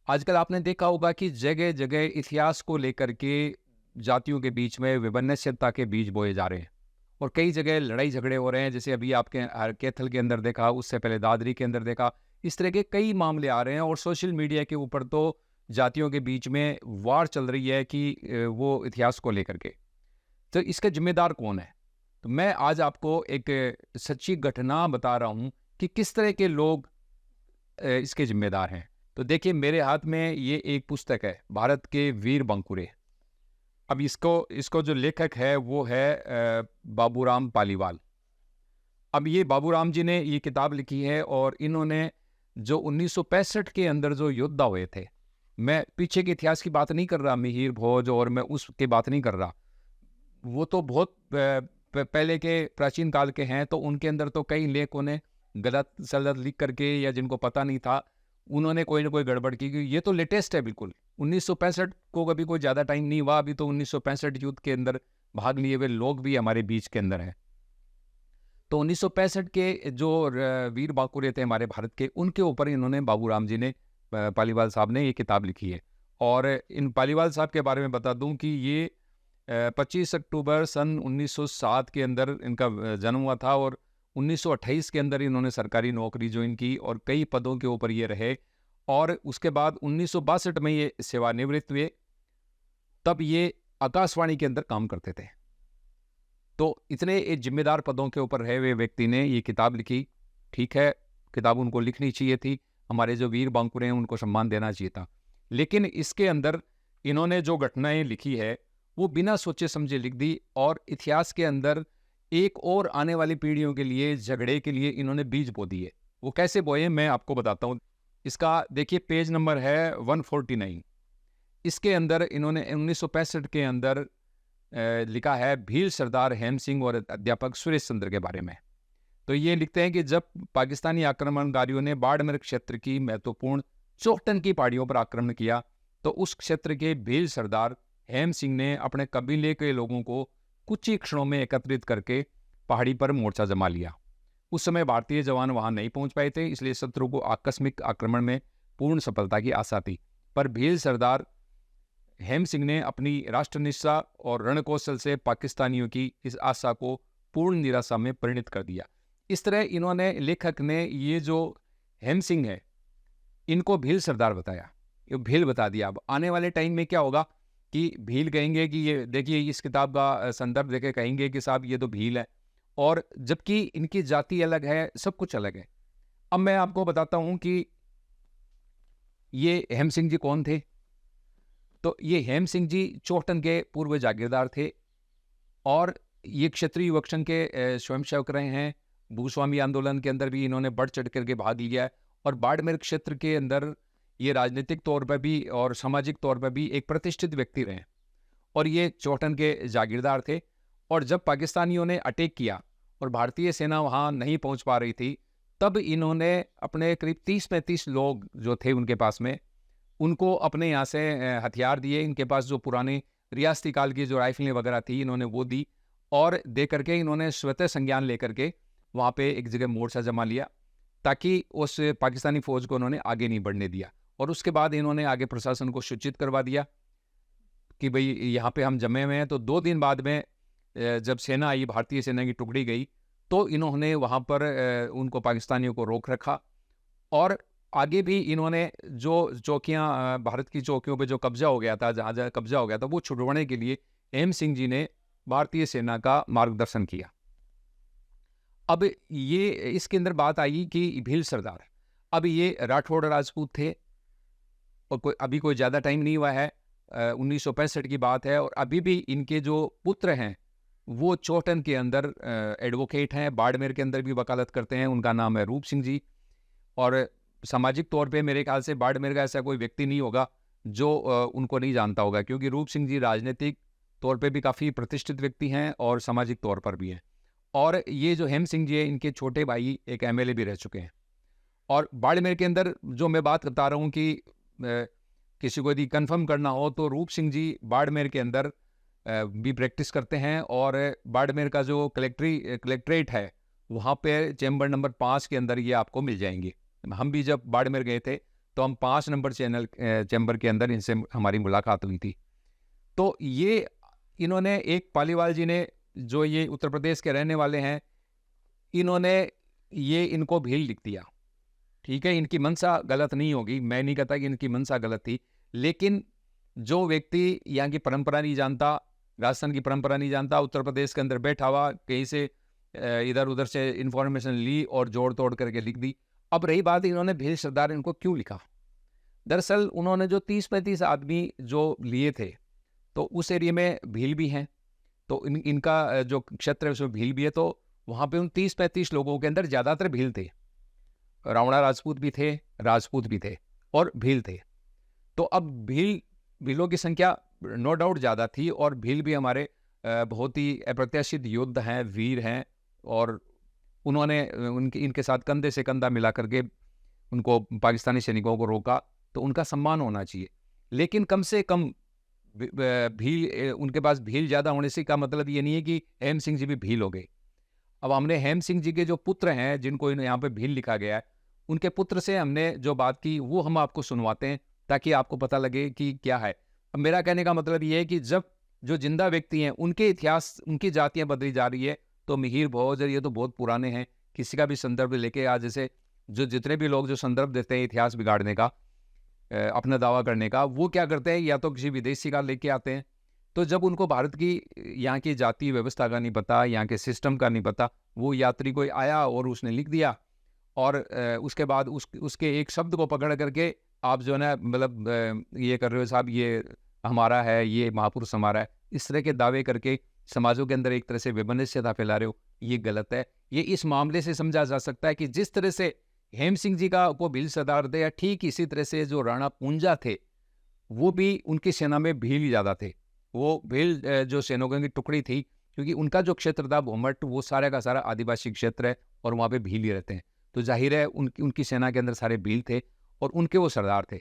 आजकल आपने देखा होगा कि जगह जगह इतिहास को लेकर के जातियों के बीच में विभिन्नता के बीज बोए जा रहे हैं और कई जगह लड़ाई झगड़े हो रहे हैं। जैसे अभी आपके कैथल के अंदर देखा, उससे पहले दादरी के अंदर देखा। इस तरह के कई मामले आ रहे हैं और सोशल मीडिया के ऊपर तो जातियों के बीच में वार चल रही है कि वो इतिहास को लेकर के। तो इसका जिम्मेदार कौन है? तो मैं आज आपको एक सच्ची घटना बता रहा हूँ कि किस तरह के लोग इसके जिम्मेदार हैं। तो देखिए, मेरे हाथ में ये एक पुस्तक है, भारत के वीर बांकुरे। अब इसको इसको जो लेखक है वो है बाबूराम पालीवाल। अब ये बाबूराम जी ने ये किताब लिखी है और इन्होंने जो 1965 के अंदर जो योद्धा हुए थे, मैं पीछे के इतिहास की बात नहीं कर रहा, मिहिर भोज और मैं उसकी बात नहीं कर रहा। वो तो बहुत पहले के प्राचीन काल के हैं, तो उनके अंदर तो कई लेखों ने गलत सलत लिख करके या जिनको पता नहीं था, उन्होंने कोई ना कोई गड़बड़ की। ये तो लेटेस्ट है बिल्कुल। 1965 को कभी कोई ज़्यादा टाइम नहीं हुआ, अभी तो 1965 युद्ध के अंदर भाग लिए हुए लोग भी हमारे बीच के अंदर हैं। तो 1965 के जो वीर बांकुरे थे हमारे भारत के, उनके ऊपर इन्होंने, बाबूराम जी ने, पालीवाल साहब ने ये किताब लिखी है। और इन पालीवाल साहब के बारे में बता दूं कि ये 25 अक्टूबर सन 1907 के अंदर इनका जन्म हुआ था और 1928 के अंदर इन्होंने सरकारी नौकरी ज्वाइन की और कई पदों के ऊपर ये रहे। और उसके बाद 1962 में ये सेवानिवृत्त हुए। तब ये आकाशवाणी के अंदर काम करते थे। तो इतने जिम्मेदार पदों के ऊपर रहे हुए व्यक्ति ने ये किताब लिखी। ठीक है, किताब उनको लिखनी चाहिए थी, हमारे जो वीर बांकुरे हैं उनको सम्मान देना चाहिए था। लेकिन इसके अंदर इन्होंने जो घटनाएं लिखी है वो बिना सोचे समझे लिख दी और इतिहास के अंदर एक और आने वाली पीढ़ियों के लिए, झगड़े के लिए इन्होंने बीज बो दिए। वो कैसे बोए मैं आपको बताता हूँ। इसका देखिए, पेज नंबर है 149। इसके अंदर इन्होंने 1965 के अंदर लिखा है भील सरदार हेम सिंह और अध्यापक सुरेश चंद्र के बारे में। तो ये लिखते हैं कि जब पाकिस्तानी आक्रमणकारियों ने बाड़मेर क्षेत्र की महत्वपूर्ण चोहटन की पहाड़ियों पर आक्रमण किया, तो उस क्षेत्र के भील सरदार हेम सिंह ने अपने कबीले के लोगों को कुछ ही क्षणों में एकत्रित करके पहाड़ी पर मोर्चा जमा लिया। उस समय भारतीय जवान वहां नहीं पहुंच पाए थे, इसलिए शत्रु को आकस्मिक आक्रमण में पूर्ण सफलता की आशा थी। पर भील सरदार हेम सिंह ने अपनी राष्ट्रनिष्ठा और रणकौशल से पाकिस्तानियों की इस आशा को पूर्ण निराशा में परिणत कर दिया। इस तरह इन्होंने, लेखक ने, ये जो हेम सिंह है इनको भील सरदार बताया, ये भील बता दिया। अब आने वाले टाइम में क्या होगा कि भील कहेंगे कि ये देखिए, इस किताब का संदर्भ देके कहेंगे कि साहब ये तो भील है, और जबकि इनकी जाति अलग है, सब कुछ अलग है। अब मैं आपको बताता हूं कि ये हेम सिंह जी कौन थे। तो ये हेम सिंह जी चौहटन के पूर्व जागीरदार थे और ये क्षत्रिय युवक संघ के स्वयंसेवक रहे हैं। भूस्वामी आंदोलन के अंदर भी इन्होंने बढ़ चढ़ करके भाग लिया है और बाड़मेर क्षेत्र के अंदर ये राजनीतिक तौर पर भी और सामाजिक तौर पर भी एक प्रतिष्ठित व्यक्ति रहे और ये चौहटन के जागीरदार थे। और जब पाकिस्तानियों ने अटैक किया और भारतीय सेना वहाँ नहीं पहुँच पा रही थी, तब इन्होंने अपने करीब 30-35 लोग जो थे उनके पास में, उनको अपने यहाँ से हथियार दिए। इनके पास जो पुरानी रियासती काल की जो राइफलें वगैरह थी, इन्होंने वो दी और दे करके इन्होंने स्वतः संज्ञान लेकर के वहाँ पे एक जगह मोर्चा जमा लिया, ताकि उस पाकिस्तानी फौज को उन्होंने आगे नहीं बढ़ने दिया। और उसके बाद इन्होंने आगे प्रशासन को सूचित करवा दिया कि भाई यहाँ पे हम जमे हुए हैं। तो 2 दिन बाद में जब सेना आई, भारतीय सेना की टुकड़ी गई, तो इन्होंने वहाँ पर उनको, पाकिस्तानियों को रोक रखा और आगे भी इन्होंने जो चौकियाँ, भारत की चौकियों पे जो कब्जा हो गया था, जहाँ जहाँ कब्जा हो गया था, वो छुड़वाने के लिए हेम सिंह जी ने भारतीय सेना का मार्गदर्शन किया। अब ये इसके अंदर बात आई कि भील सरदार, अब ये राठौड़ राजपूत थे और अभी कोई ज़्यादा टाइम नहीं हुआ है, 1965 की बात है। और अभी भी इनके जो पुत्र हैं वो चौहटन के अंदर एडवोकेट हैं, बाड़मेर के अंदर भी वकालत करते हैं। उनका नाम है रूप सिंह जी। और सामाजिक तौर पे मेरे ख्याल से बाड़मेर का ऐसा कोई व्यक्ति नहीं होगा जो उनको नहीं जानता होगा, क्योंकि रूप सिंह जी राजनीतिक तौर पे भी काफ़ी प्रतिष्ठित व्यक्ति हैं और सामाजिक तौर पर भी हैं। और ये जो हेम सिंह जी है, इनके छोटे भाई एक एमएलए भी रह चुके हैं। और बाड़मेर के अंदर जो मैं बात बता रहा हूँ कि किसी को यदि कन्फर्म करना हो तो रूप सिंह जी बाड़मेर के अंदर भी प्रैक्टिस करते हैं और बाड़मेर का जो कलेक्ट्रेट है वहाँ पे चैम्बर नंबर 5 के अंदर ये आपको मिल जाएंगे। हम भी जब बाड़मेर गए थे तो हम 5 नंबर चैम्बर के अंदर इनसे हमारी मुलाकात हुई थी। तो ये इन्होंने एक पालीवाल जी ने, जो ये उत्तर प्रदेश के रहने वाले हैं, इन्होंने ये इनको भील लिख दिया। ठीक है, इनकी मंशा गलत नहीं होगी, मैं नहीं कहता कि इनकी मंशा गलत थी, लेकिन जो व्यक्ति यहाँ की परंपरा नहीं जानता, राजस्थान की परंपरा नहीं जानता, उत्तर प्रदेश के अंदर बैठा हुआ कहीं से इधर उधर से इंफॉर्मेशन ली और जोड़ तोड़ करके लिख दी। अब रही बात इन्होंने भील सरदार इनको क्यों लिखा, दरअसल उन्होंने जो 30-35 आदमी जो लिए थे, तो उस एरिया में भील भी हैं, तो इनका जो क्षेत्र है उसमें भील भी है, तो वहाँ पे उन 30-35 लोगों के अंदर ज़्यादातर भील थे। रावणा राजपूत भी थे, राजपूत भी थे और भील थे। तो अब भीलों की संख्या नो डाउट ज़्यादा थी, और भील भी हमारे बहुत ही अप्रत्याशित योद्धा हैं, वीर हैं, और उन्होंने इनके साथ कंधे से कंधा मिला करके उनको पाकिस्तानी सैनिकों को रोका, तो उनका सम्मान होना चाहिए। लेकिन कम से कम भील, उनके पास भील ज़्यादा होने से का मतलब ये नहीं है कि हेम सिंह जी भी भील हो गए। अब हमने हेम सिंह जी के जो पुत्र हैं, जिनको यहाँ पे भील लिखा गया है, उनके पुत्र से हमने जो बात की वो हम आपको सुनवाते हैं, ताकि आपको पता लगे कि क्या है। अब मेरा कहने का मतलब ये है कि जब जो जिंदा व्यक्ति हैं उनके इतिहास, उनकी जातियाँ बदली जा रही है, तो मिहिर भोज ये तो बहुत पुराने हैं, किसी का भी संदर्भ लेके आज जैसे जो जितने भी लोग जो संदर्भ देते हैं इतिहास बिगाड़ने का, अपना दावा करने का, वो क्या करते हैं, या तो किसी विदेशी का लेके आते हैं। तो जब उनको भारत की यहाँ की जातीय व्यवस्था का नहीं पता, यहाँ के सिस्टम का नहीं पता, वो यात्री कोई आया और उसने लिख दिया, और उसके बाद उसके एक शब्द को पकड़ करके आप जो है ना, मतलब ये कर रहे हो साहब, ये हमारा है, ये महापुरुष हमारा है, इस तरह के दावे करके समाजों के अंदर एक तरह से विमनस्यता फैला रहे हो, ये गलत है। ये इस मामले से समझा जा सकता है कि जिस तरह से हेम सिंह जी का को भील सरदार थे, ठीक इसी तरह से जो राणा पूंजा थे, वो भी उनकी सेना में भील ही ज़्यादा थे। वो भील जो सैनिकों की टुकड़ी थी, क्योंकि उनका जो क्षेत्र था भोमट, वो सारा का सारा आदिवासी क्षेत्र है, और वहाँ पे भील ही रहते हैं। तो जाहिर है उनकी सेना के अंदर सारे भील थे, और उनके वो सरदार थे।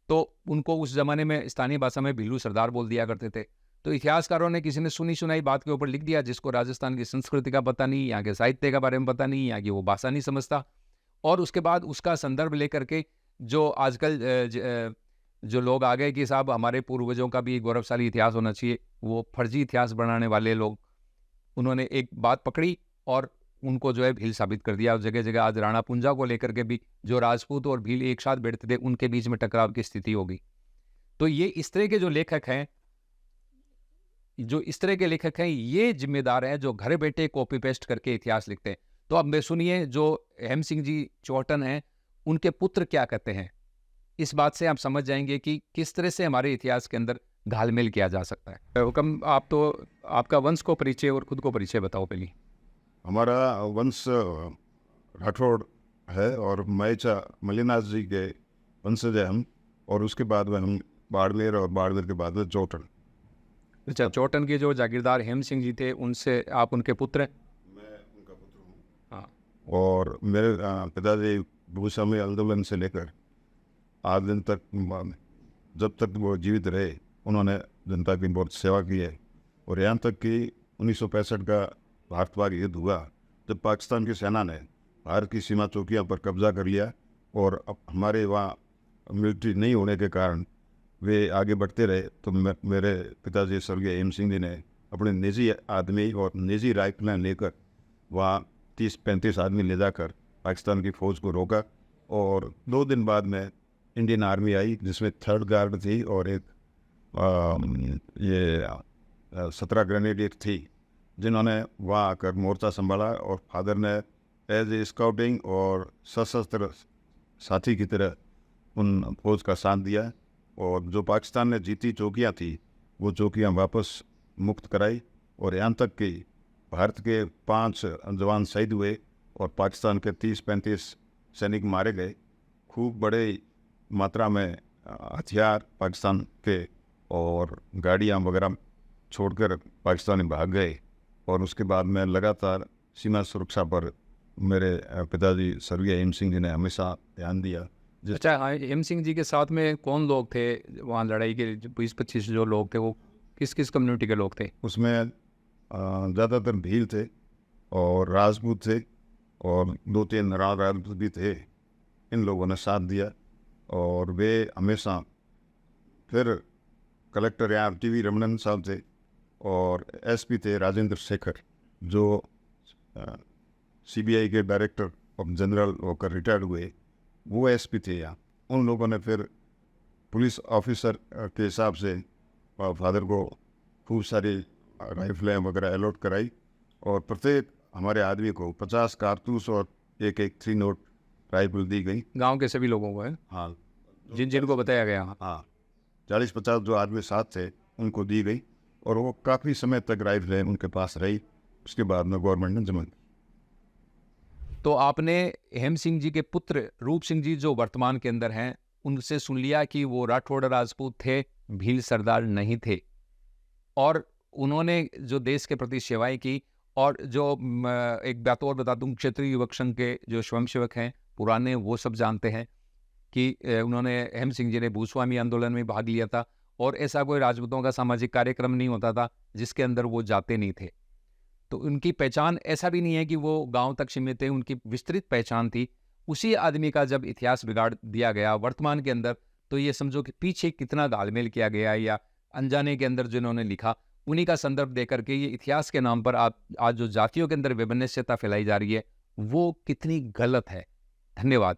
तो उनको उस ज़माने में स्थानीय भाषा में भीलू सरदार बोल दिया करते थे। तो इतिहासकारों ने किसी ने सुनी सुनाई बात के ऊपर लिख दिया, जिसको राजस्थान की संस्कृति का पता नहीं, यहाँ के साहित्य के बारे में पता नहीं, यहाँ की वो भाषा नहीं समझता, और उसके बाद उसका संदर्भ लेकर के जो आजकल जो लोग आ गए कि साहब हमारे पूर्वजों का भी गौरवशाली इतिहास होना चाहिए, वो फर्जी इतिहास बनाने वाले लोग, उन्होंने एक बात पकड़ी और उनको जो है भील साबित कर दिया। जगह जगह आज राणा पूंजा को लेकर के भी जो राजपूत और भील एक साथ बैठते थे, उनके बीच में टकराव की स्थिति होगी। तो ये इस तरह के जो लेखक हैं, ये जिम्मेदार हैं जो घर बैठे कॉपी पेस्ट करके इतिहास लिखते हैं। तो अब मैं सुनिए जो हेम सिंह जी चौहान हैं, उनके पुत्र क्या कहते हैं। इस बात से आप समझ जाएंगे कि किस तरह से हमारे इतिहास के अंदर घालमेल किया जा सकता है। हुकम, आप तो आपका वंश को परिचय और खुद को परिचय बताओ पहले। हमारा वंश राठौड़ है, और मैचा मलिनाथ जी के वंशज है हम, और उसके बाद में हम बाड़मेर, और बाड़मेर के बाद में चौटन। अच्छा, चौटन के जो जागीरदार हेम सिंह जी थे, उनसे आप उनके पुत्र हैं? मैं उनका पुत्र हूँ। हाँ। और मेरे पिताजी भूस्वामी आंदोलन से लेकर आज दिन तक, जब तक वो जीवित रहे, उन्होंने जनता की बहुत सेवा की है। और यहाँ तक कि 1965 का भारत पाक युद्ध हुआ, जब पाकिस्तान की सेना ने भारत की सीमा चौकियाँ पर कब्जा कर लिया, और अब हमारे वहाँ मिलिट्री नहीं होने के कारण वे आगे बढ़ते रहे, तो मेरे पिताजी स्वर्गीय हेम सिंह जी ने अपने निजी आदमी और निजी राइफलें लेकर वहाँ 30-35 आदमी ले जाकर पाकिस्तान की फ़ौज को रोका। और 2 दिन बाद में इंडियन आर्मी आई, जिसमें 3rd गार्ड थी और एक 17 ग्रेनेडियर थी, जिन्होंने वहाँ आकर मोर्चा संभाला। और फादर ने एज ए स्काउटिंग और सशस्त्र साथी की तरह उन फौज का साथ दिया, और जो पाकिस्तान ने जीती चौकियाँ थी, वो चौकियाँ वापस मुक्त कराई। और यहाँ तक कि भारत के 5 जवान शहीद हुए, और पाकिस्तान के 30-35 सैनिक मारे गए। खूब बड़े मात्रा में हथियार पाकिस्तान के और गाड़ियाँ वगैरह छोड़कर पाकिस्तानी भाग गए। और उसके बाद में लगातार सीमा सुरक्षा पर मेरे पिताजी स्वर्गीय हेम सिंह जी ने हमेशा ध्यान दिया। अच्छा, हाँ, हेम सिंह जी के साथ में कौन लोग थे वहाँ लड़ाई के? 20-25 जो लोग थे, वो किस किस कम्युनिटी के लोग थे? उसमें ज़्यादातर भील थे और राजपूत थे, और 2-3 राजपूत भी थे। इन लोगों ने साथ दिया, और वे हमेशा फिर कलेक्टर यहाँ टी.वी. रमणन साहब थे और एसपी थे राजेंद्र शेखर, जो सीबीआई के डायरेक्टर ऑफ जनरल होकर रिटायर्ड हुए, वो एसपी थे यहाँ। उन लोगों ने फिर पुलिस ऑफिसर के हिसाब से फादर को खूब सारी राइफलें वगैरह अलॉट कराई और प्रत्येक हमारे आदमी को 50 कारतूस और एक 3 राइफल दी गई। गांव के सभी लोगों को है, हाँ, जिनको बताया गया। हाँ, 40-50 जो आदमी साथ थे उनको दी गई और वो काफ़ी समय तक राइफलें उनके पास रही। उसके बाद में गवर्नमेंट ने जमा दी। तो आपने हेम सिंह जी के पुत्र रूप सिंह जी जो वर्तमान के अंदर हैं, उनसे सुन लिया कि वो राठौड़ राजपूत थे, भील सरदार नहीं थे, और उन्होंने जो देश के प्रति सेवाएं की। और जो एक बात और बता दूं, क्षेत्रीय युवक संघ के जो स्वयंसेवक हैं पुराने, वो सब जानते हैं कि उन्होंने हेम सिंह जी ने भूस्वामी आंदोलन में भाग लिया था, और ऐसा कोई राजपूतों का सामाजिक कार्यक्रम नहीं होता था जिसके अंदर वो जाते नहीं थे। तो उनकी पहचान ऐसा भी नहीं है कि वो गांव तक सीमित है, उनकी विस्तृत पहचान थी। उसी आदमी का जब इतिहास बिगाड़ दिया गया वर्तमान के अंदर, तो ये समझो कि पीछे कितना घालमेल किया गया, या अनजाने के अंदर जिन्होंने लिखा, उन्हीं का संदर्भ देकर के ये इतिहास के नाम पर आप आज जो जातियों के अंदर विभिन्नता फैलाई जा रही है, वो कितनी गलत है। धन्यवाद।